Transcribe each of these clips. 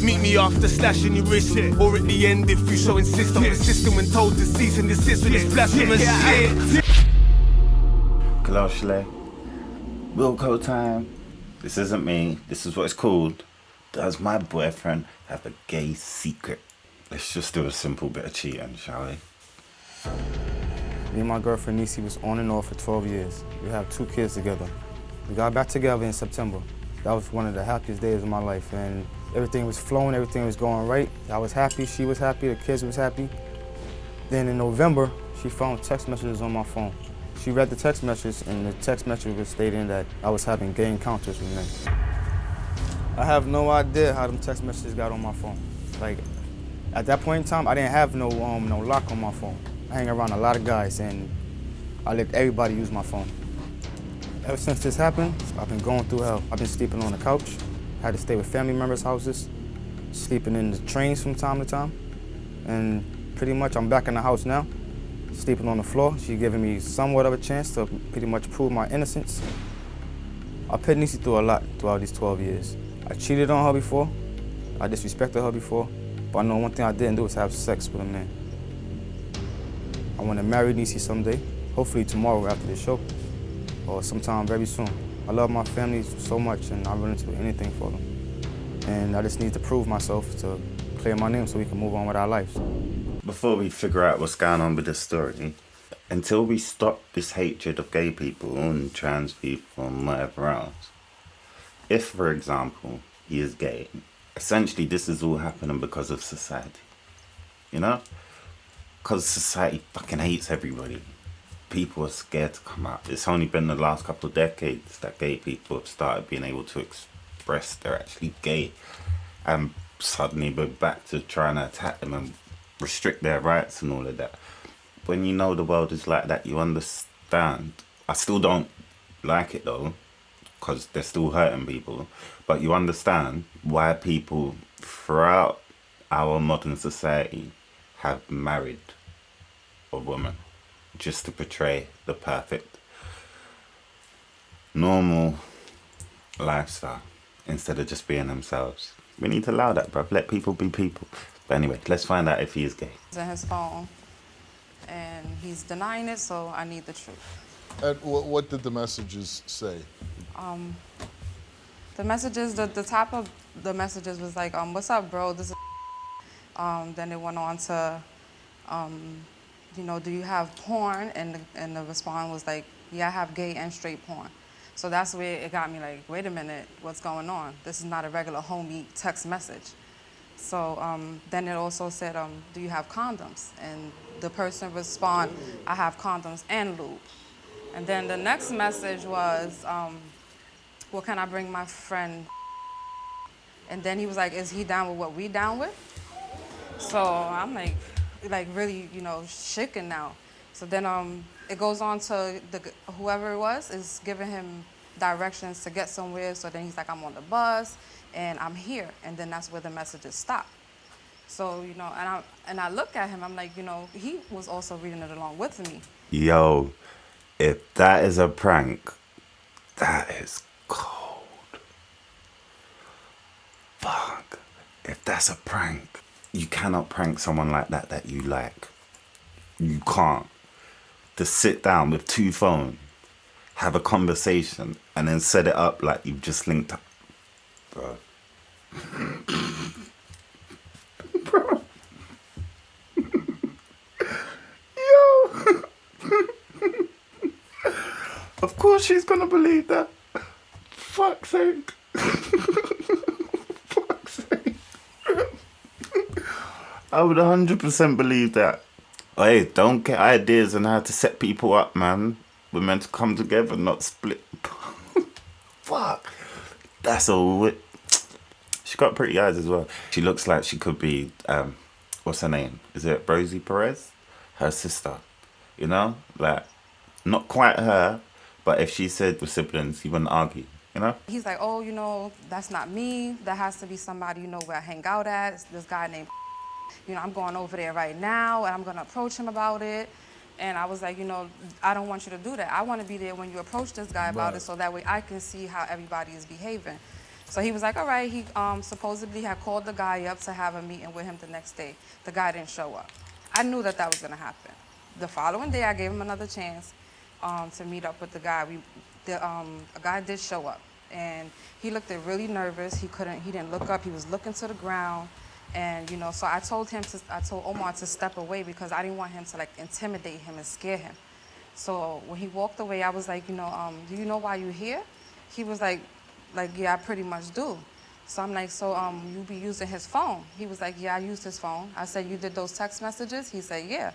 Meet me after slashing your wrist, or at the end if you so insist. I'm persistent when told to cease and desist with this blasphemous shit. Kaloshle, Wilco time. This isn't me. This is what it's called. Does my boyfriend have a gay secret? Let's just do a simple bit of cheating, shall we? Me and my girlfriend Nisi was on and off for 12 years. We have 2 kids together. We got back together in September. That was one of the happiest days of my life, and everything was flowing, everything was going right. I was happy, she was happy, the kids was happy. Then in November, she found text messages on my phone. She read the text message, and the text message was stating that I was having gay encounters with men. I have no idea how them text messages got on my phone. Like, at that point in time, I didn't have no lock on my phone. I hang around a lot of guys, and I let everybody use my phone. Ever since this happened, I've been going through hell. I've been sleeping on the couch, had to stay with family members' houses, sleeping in the trains from time to time, and pretty much I'm back in the house now, sleeping on the floor. She's giving me somewhat of a chance to pretty much prove my innocence. I put Nisi through a lot throughout these 12 years. I cheated on her before, I disrespected her before, but I know one thing I didn't do was have sex with a man. I want to marry Nisi someday, hopefully tomorrow after this show, or sometime very soon. I love my family so much, and I'm willing to do anything for them. And I just need to prove myself to clear my name so we can move on with our lives. Before we figure out what's going on with this story, until we stop this hatred of gay people and trans people and whatever else, if, for example, he is gay, essentially this is all happening because of society, you know? Because society fucking hates everybody. People are scared to come out. It's only been the last couple of decades that gay people have started being able to express they're actually gay, and suddenly we're back to trying to attack them and restrict their rights and all of that. When you know the world is like that, you understand. I still don't like it though, because they're still hurting people, but you understand why people throughout our modern society have married a woman just to portray the perfect normal lifestyle instead of just being themselves. We need to allow that, bruv. Let people be people. But anyway, let's find out if he is gay. It's in his phone, and he's denying it, so I need the truth. And what did the messages say? The messages, the top of the messages was like, what's up, bro? This is then it went on to, you know, do you have porn? And the response was like, yeah, I have gay and straight porn. So that's where it got me like, wait a minute, what's going on? This is not a regular homie text message. So then it also said, do you have condoms? And the person responded, I have condoms and lube. And then the next message was, well, can I bring my friend? And then he was like, is he down with what we down with? So I'm like really, you know, shaken now. So then it goes on to whoever it was is giving him directions to get somewhere. So then he's like, I'm on the bus and I'm here. And then that's where the messages stop. So, you know, and I look at him, I'm like, you know, he was also reading it along with me. Yo, if that is a prank, that is cold. Fuck. If that's a prank, you cannot prank someone like that you like. You can't. To sit down with 2 phones, have a conversation, and then set it up like you've just linked up. Bro. Bro. Yo. Of course she's gonna believe that. Fuck's sake. Fuck's sake. I would 100% believe that. Hey, don't get ideas on how to set people up, man. We're meant to come together, not split. Fuck. That's all. She got pretty eyes as well. She looks like she could be, what's her name? Is it Rosie Perez? Her sister. You know? Like, not quite her, but if she said we're siblings, he wouldn't argue, you know? He's like, oh, you know, that's not me. That has to be somebody, you know, where I hang out at. It's this guy named, you know, I'm going over there right now, and I'm going to approach him about it. And I was like, you know, I don't want you to do that. I want to be there when you approach this guy about it, so that way I can see how everybody is behaving. So he was like, all right, he supposedly had called the guy up to have a meeting with him the next day. The guy didn't show up. I knew that that was gonna happen. The following day, I gave him another chance to meet up with the guy. A guy did show up, and he looked really nervous. He didn't look up. He was looking to the ground, and you know, so I told Omar to step away because I didn't want him to like intimidate him and scare him. So when he walked away, I was like, you know, do you know why you're here? He was like, yeah, I pretty much do. So I'm like, so you be using his phone? He was like, yeah, I used his phone. I said, you did those text messages? He said, yeah.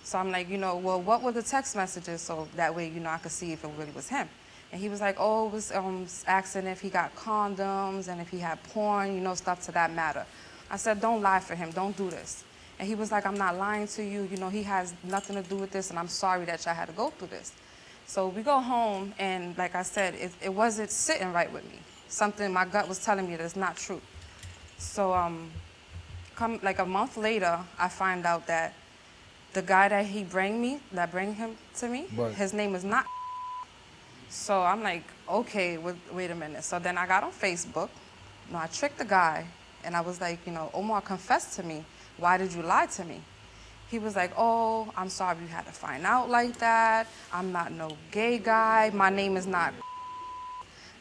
So I'm like, you know, well, what were the text messages? So that way, you know, I could see if it really was him. And he was like, oh, it was asking if he got condoms and if he had porn, you know, stuff to that matter. I said, don't lie for him. Don't do this. And he was like, I'm not lying to you. You know, he has nothing to do with this, and I'm sorry that y'all had to go through this. So we go home, and like I said, it wasn't sitting right with me. Something my gut was telling me that it's not true. So come like a month later, I find out that the guy that bring him to me, Right. his name is not. So I'm like, okay, wait a minute. So then I got on Facebook. You know, I tricked the guy, and I was like, you know, Omar confessed to me. Why did you lie to me? He was like, oh, I'm sorry you had to find out like that. I'm not no gay guy. My name is not.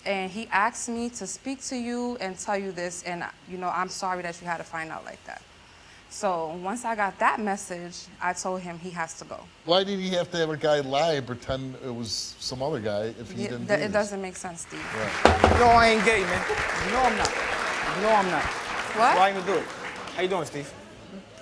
And he asked me to speak to you and tell you this, and you know, I'm sorry that you had to find out like that. So once I got that message, I told him he has to go. Why did he have to have a guy lie and pretend it was some other guy if he didn't do It this? doesn't make sense, Steve. You know I ain't gay, man. You know I'm not. You know I'm not. What? Why even do it? How you doing, Steve?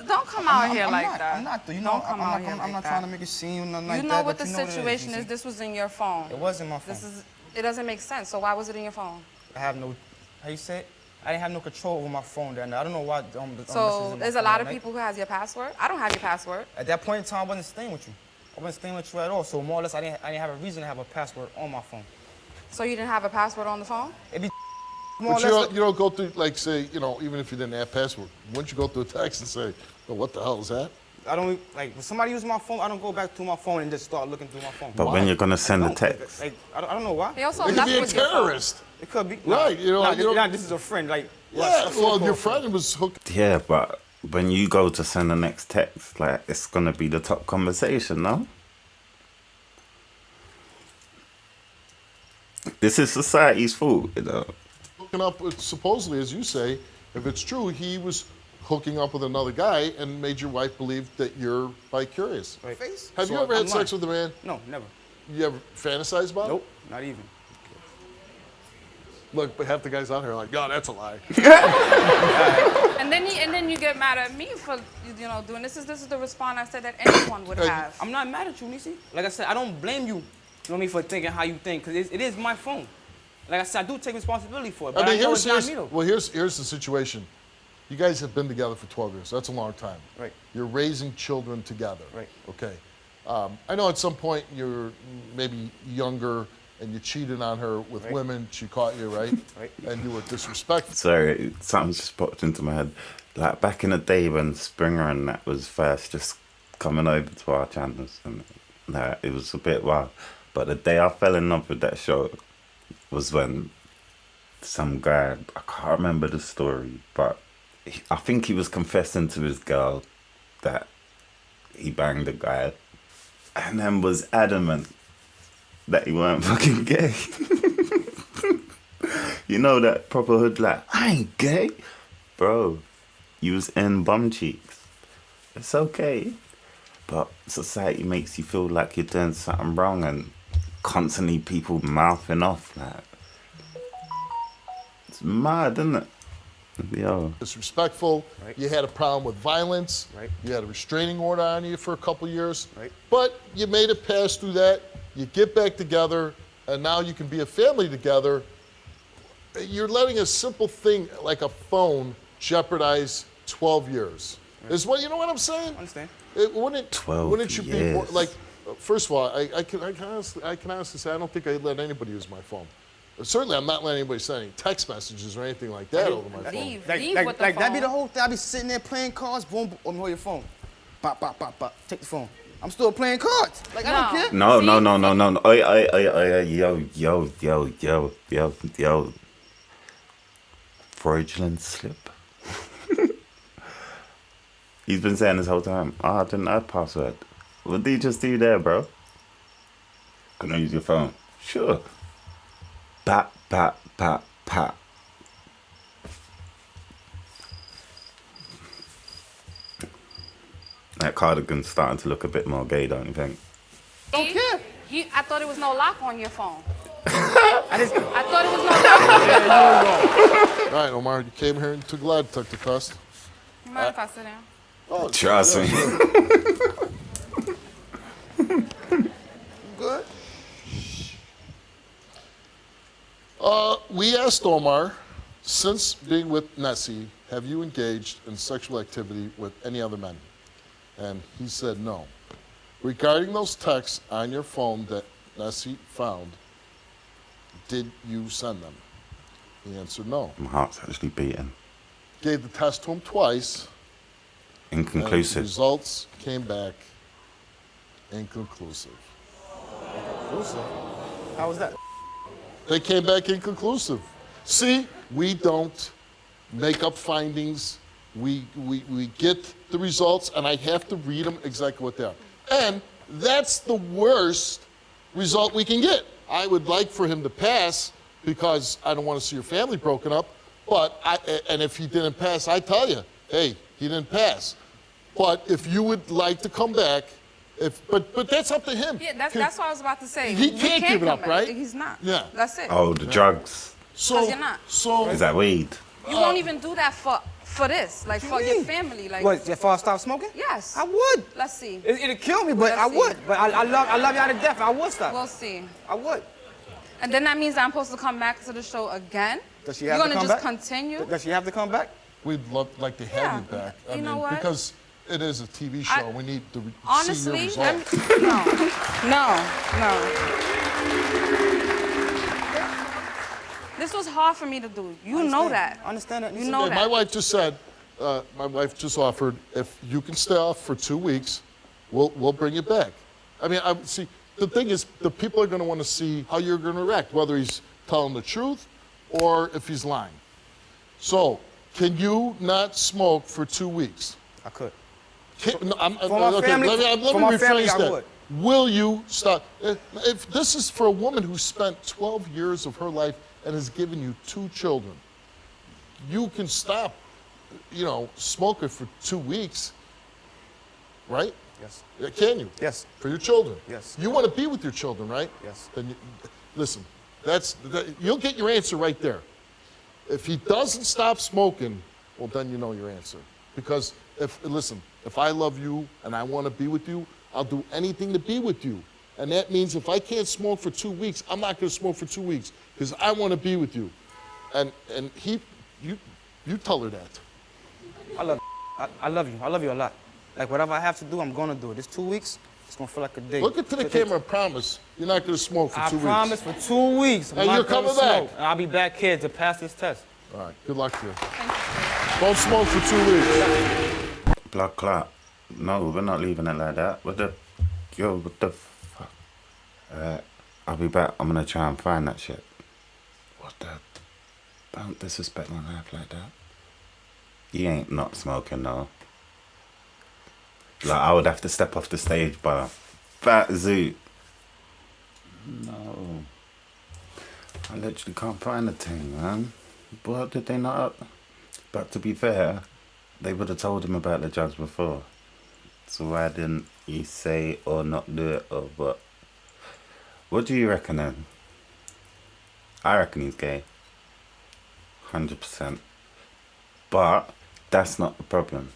Don't come out here like not, that. I'm not. You know, Don't come out here I'm like not that. trying to make a scene or nothing like You that. know what but the you know what it situation you is. see. This was in your phone. It wasn't my phone. It doesn't make sense. So why was it in your phone? I have no, how you say it? I didn't have no control over my phone that night. I don't know why. So there's a lot of people who has your password. I don't have your password. At that point in time, I wasn't staying with you. I wasn't staying with you at all. So more or less, I didn't have a reason to have a password on my phone. So you didn't have a password on the phone? It'd be more or But less. you don't go through, like, say, you know, even if you didn't have password, wouldn't you go through a text and say, well, what the hell is that? I don't like when somebody uses my phone. I don't go back to my phone and just start looking through my phone. But when you're gonna send a text, Like I don't know why. They also It could left be a with your phone. terrorist. It could be. Right, you know, Nah, you don't- this is a friend. Like Yeah, a well, your so-called friend was hooked. yeah, but when you go to send the next text, like it's gonna be the top conversation, no? This is society's fault, you know. Hooking up with, supposedly, as you say, if it's true, he was hooking up with another guy and made your wife believe that you're bi-curious. Right. Have you So ever had I'm sex lying. with a man? No, never. You ever fantasize about Nope, not even. it? Look, but half the guys out here are like, oh, that's a lie. And then you get mad at me for doing this. This is the response I said that anyone would have. I'm not mad at you, Nisi. Like I said, I don't blame you. You know what I mean, for thinking how you think, because it is my phone. Like I said, I do take responsibility for it, but I know it's not me though. here's the situation. You guys have been together for 12 years. That's a long time. Right. You're raising children together. Right. Okay. I know at some point you're maybe younger and you cheated on her with Right. women. She caught you, right? Right. And you were disrespectful. Sorry, something just popped into my head. Like back in the day when Springer and that was first just coming over to our channels, and it was a bit wild. But the day I fell in love with that show was when some guy, I can't remember the story, but I think he was confessing to his girl that he banged a guy, and then was adamant that he weren't fucking gay. You know that proper hood, like, I ain't gay. Bro, you was in bum cheeks. It's okay. But society makes you feel like you're doing something wrong, and constantly people mouthing off. Like, it's mad, isn't it? Yo. Disrespectful. Right. You had a problem with violence. Right. You had a restraining order on you for a couple years. Right. But you made it past through that. You get back together, and now you can be a family together. You're letting a simple thing like a phone jeopardize 12 years. Is what you know what I'm saying? I understand. Wouldn't 12 you be more, years. like? First of all, I can honestly say I don't think I'd let anybody use my phone. Certainly, I'm not letting anybody send any text messages or anything like that over my phone. Leave Like with the phone. that be the whole thing. I be sitting there playing cards, boom, boom, hold your phone. Bop, bop, bop, bop. Take the phone. I'm still playing cards. Like, I don't No. care. No, See? no. Yo. fraudulent slip. He's been saying this whole time, I didn't add password. What did he just do there, bro? Can I use your phone? Sure. Pat, pat, pat, pat. That cardigan's starting to look a bit more gay, don't you think? Don't care. I thought it was no lock on your phone. I thought it was no lock. All right, Omar, you came here and too glad took the test. You mind if I sit down? Oh, Trust me. Good. We asked Omar, since being with Nessie, have you engaged in sexual activity with any other men? And he said no. Regarding those texts on your phone that Nessie found, did you send them? He answered no. My heart's actually beating. Gave the test to him twice. And the Inconclusive. results came back inconclusive. How was that? They came back inconclusive. See, we don't make up findings. We get the results, and I have to read them exactly what they are. And that's the worst result we can get. I would like for him to pass because I don't want to see your family broken up. And if he didn't pass, I tell you, hey, he didn't pass. But if you would like to come back, but that's up to him. Yeah, that's what I was about to say. He We can't give it come up, back. right? He's not. Yeah. That's it. Oh, the drugs. So you're not. So Is that weed? You won't even do that for this, like for your family. Like, What, if I stop smoking? yes. I would. Let's see. It'd kill me, but Let's I see. would. But I love y'all to death. I would stop. We'll see. I would. And then that means I'm supposed to come back to the show again? Does she You're have to gonna come just back? continue? Does she have to come back? we'd like to have Yeah. you back. You know what? Because it is a TV show. We need to see your Honestly, results. no. This was hard for me to do. You know that. I understand that. You know Yeah, that. my wife just said, my wife just offered, if you can stay off for 2 weeks, we'll bring you back. I mean, see, the thing is, the people are going to want to see how you're going to react, whether he's telling the truth or if he's lying. So, can you not smoke for 2 weeks? I could. No, For my family- let me for my family, rephrase I that. would. Will you stop? If this is for a woman who spent 12 years of her life and has given you 2 children, you can stop, smoking for 2 weeks, right? Yes. Can you? Yes. For your children? Yes. You want to be with your children, right? Yes. Then listen, you'll get your answer right there. If he doesn't stop smoking, well, then you know your answer. Because if I love you and I want to be with you, I'll do anything to be with you. And that means if I can't smoke for 2 weeks, I'm not going to smoke for 2 weeks because I want to be with you. And you tell her that. I love you. I love you a lot. Like, whatever I have to do, I'm going to do it. This 2 weeks, it's going to feel like a day. Look into the camera and promise you're not going to smoke for 2 weeks. I promise for 2 weeks. I'm And not you're gonna coming back. smoke. And I'll be back here to pass this test. All right, good luck to you. Don't smoke for 2 weeks. Blood clot. No, we're not leaving it like that. What the fuck? I'll be back. I'm gonna try and find that shit. What the? Don't disrespect my life like that. You ain't not smoking, no. Like, I would have to step off the stage, but fat zoot. No. I literally can't find the thing, man. What did they not? But to be fair, they would have told him about the drugs before. So why didn't he say or not do it or what? What do you reckon then? I reckon he's gay. 100%. But that's not the problem.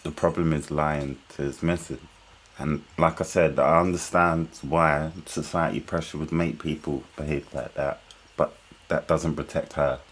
The problem is lying to his missus. And like I said, I understand why society pressure would make people behave like that. But that doesn't protect her.